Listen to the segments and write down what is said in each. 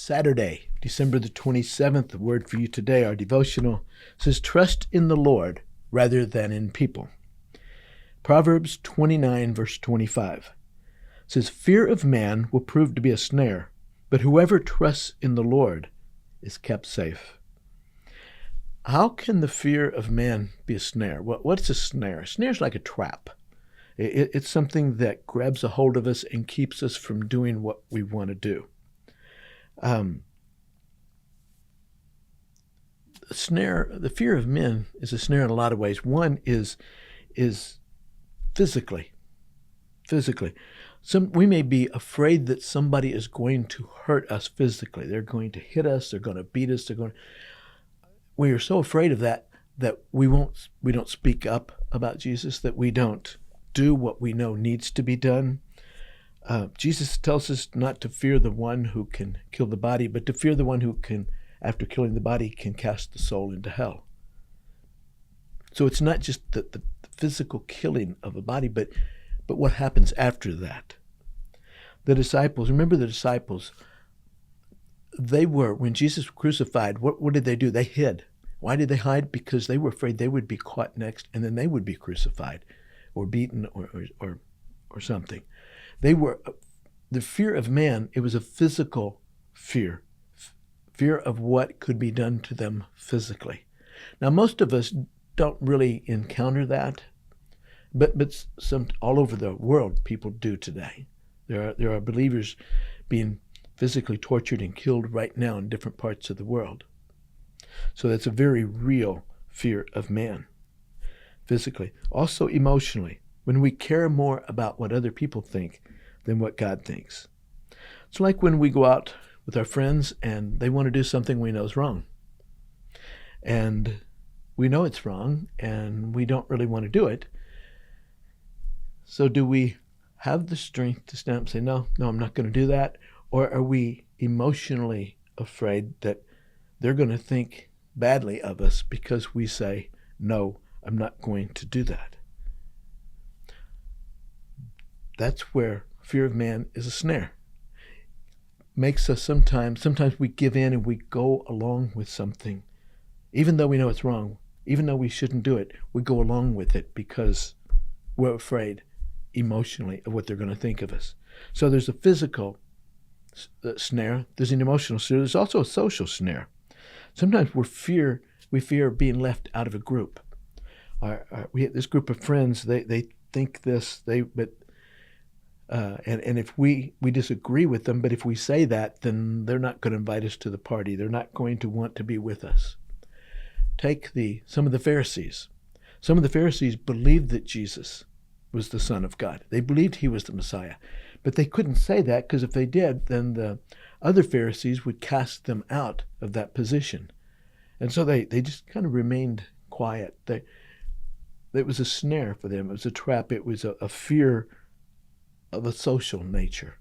Saturday, December the 27th, the word for you today, our devotional, says, trust in the Lord rather than in people. Proverbs 29, verse 25 says, fear of man will prove to be a snare, but whoever trusts in the Lord is kept safe. How can the fear of man be a snare? What's a snare? A snare is like a trap. It's something that grabs a hold of us and keeps us from doing what we want to do. The fear of men is a snare in a lot of ways. One is physically. We may be afraid that somebody is going to hurt us physically. They're going to hit us. They're going to beat us. We are so afraid of that we don't speak up about Jesus, that we don't do what we know needs to be done. Jesus tells us not to fear the one who can kill the body, but to fear the one who can, after killing the body, can cast the soul into hell. So it's not just the physical killing of a body, but what happens after that. Remember the disciples, when Jesus was crucified, what did they do? They hid. Why did they hide? Because they were afraid they would be caught next, and then they would be crucified or beaten or something. The fear of man, it was a physical fear of what could be done to them physically. Now, most of us don't really encounter that, but all over the world, people do today. There are believers being physically tortured and killed right now in different parts of the world. So that's a very real fear of man, physically. Also emotionally, when we care more about what other people think than what God thinks. It's like when we go out with our friends and they want to do something we know is wrong. And we know it's wrong and we don't really want to do it. So do we have the strength to stand up and say, no, I'm not going to do that? Or are we emotionally afraid that they're going to think badly of us because we say, no, I'm not going to do that? That's where fear of man is a snare. Makes us sometimes we give in and we go along with something. Even though we know it's wrong, even though we shouldn't do it, we go along with it because we're afraid emotionally of what they're going to think of us. So there's a physical snare, there's an emotional snare, there's also a social snare. Sometimes we fear being left out of a group. We have this group of friends, they think this, and if we disagree with them, but if we say that, then they're not going to invite us to the party. They're not going to want to be with us. Take some of the Pharisees. Some of the Pharisees believed that Jesus was the Son of God. They believed he was the Messiah. But they couldn't say that because if they did, then the other Pharisees would cast them out of that position. And so they just kind of remained quiet. It was a snare for them. It was a trap. It was a fear of a social nature.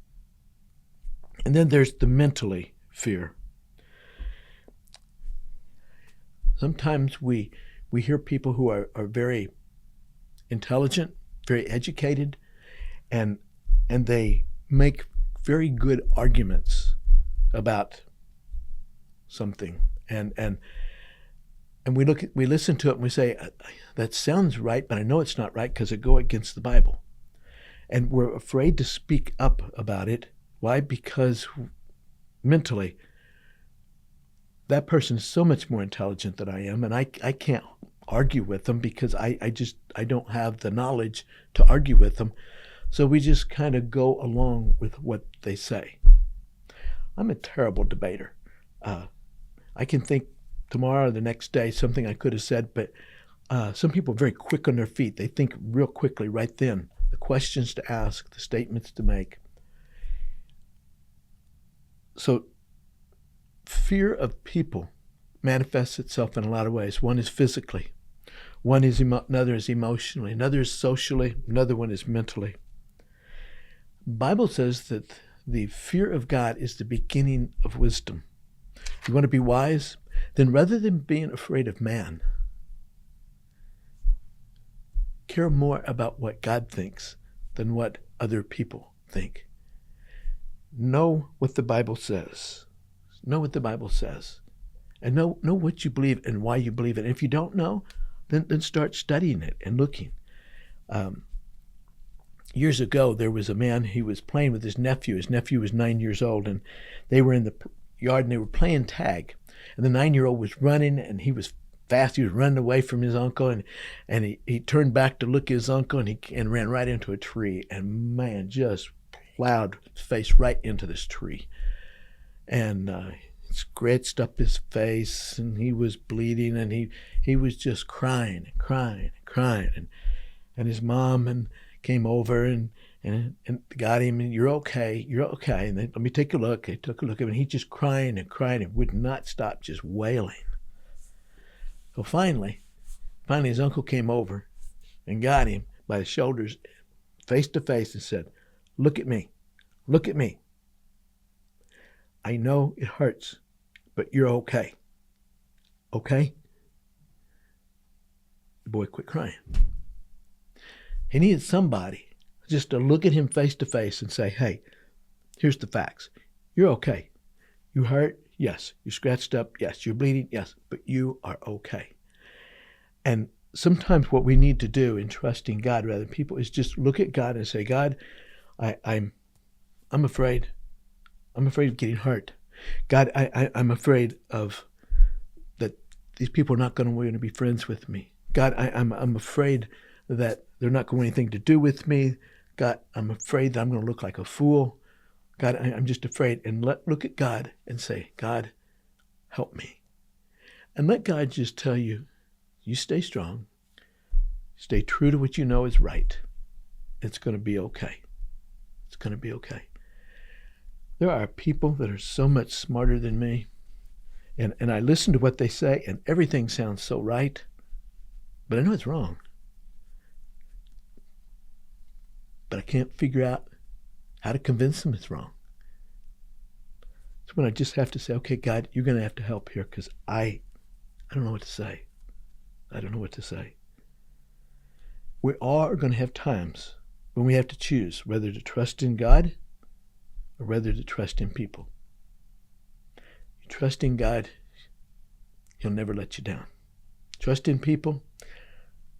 And then there's the mentally fear. Sometimes we hear people who are very intelligent, very educated, and they make very good arguments about something. And we listen to it and we say, that sounds right, but I know it's not right because it goes against the Bible. And we're afraid to speak up about it. Why? Because mentally, that person is so much more intelligent than I am, and I can't argue with them because I don't have the knowledge to argue with them. So we just kind of go along with what they say. I'm a terrible debater. I can think tomorrow or the next day something I could have said, but some people are very quick on their feet. They think real quickly right then. The questions to ask, the statements to make. So fear of people manifests itself in a lot of ways. One is physically. Another is emotionally. Another is socially. Another one is mentally. The Bible says that the fear of God is the beginning of wisdom. You want to be wise? Then rather than being afraid of man, care more about what God thinks than what other people think. Know what the Bible says. Know what the Bible says. And know what you believe and why you believe it. And if you don't know, then start studying it and looking. Years ago, there was a man, he was playing with his nephew. His nephew was 9 years old, and they were in the yard and they were playing tag. And the 9-year-old was running, and he was fast. He was running away from his uncle, and he turned back to look at his uncle, and ran right into a tree. And man, just plowed his face right into this tree. And scratched up his face, and he was bleeding, and he was just crying and crying and crying. And his mom came over and got him, and you're okay. And let me take a look. They took a look at him, and he just crying and crying and would not stop, just wailing. So finally his uncle came over and got him by the shoulders, face to face, and said, look at me. I know it hurts, but you're okay. Okay? The boy quit crying. He needed somebody just to look at him face to face and say, hey, here's the facts. You're okay. You hurt? Yes. You scratched up? Yes. You're bleeding? Yes. But you are okay. And sometimes what we need to do in trusting God rather than people is just look at God and say, God, I'm afraid. I'm afraid of getting hurt. God, I'm afraid of that these people are not going to want to be friends with me. God, I'm afraid that they're not going to want anything to do with me. God, I'm afraid that I'm going to look like a fool. God, I'm just afraid. And look at God and say, God, help me. And let God just tell you, you stay strong. Stay true to what you know is right. It's going to be okay. It's going to be okay. There are people that are so much smarter than me, and I listen to what they say, and everything sounds so right, but I know it's wrong. But I can't figure out how to convince them it's wrong. It's when I just have to say, okay, God, you're going to have to help here because I don't know what to say. I don't know what to say. We all are going to have times when we have to choose whether to trust in God or whether to trust in people. You trust in God, He'll never let you down. Trust in people,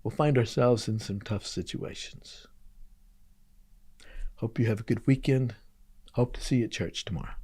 we'll find ourselves in some tough situations. Hope you have a good weekend. Hope to see you at church tomorrow.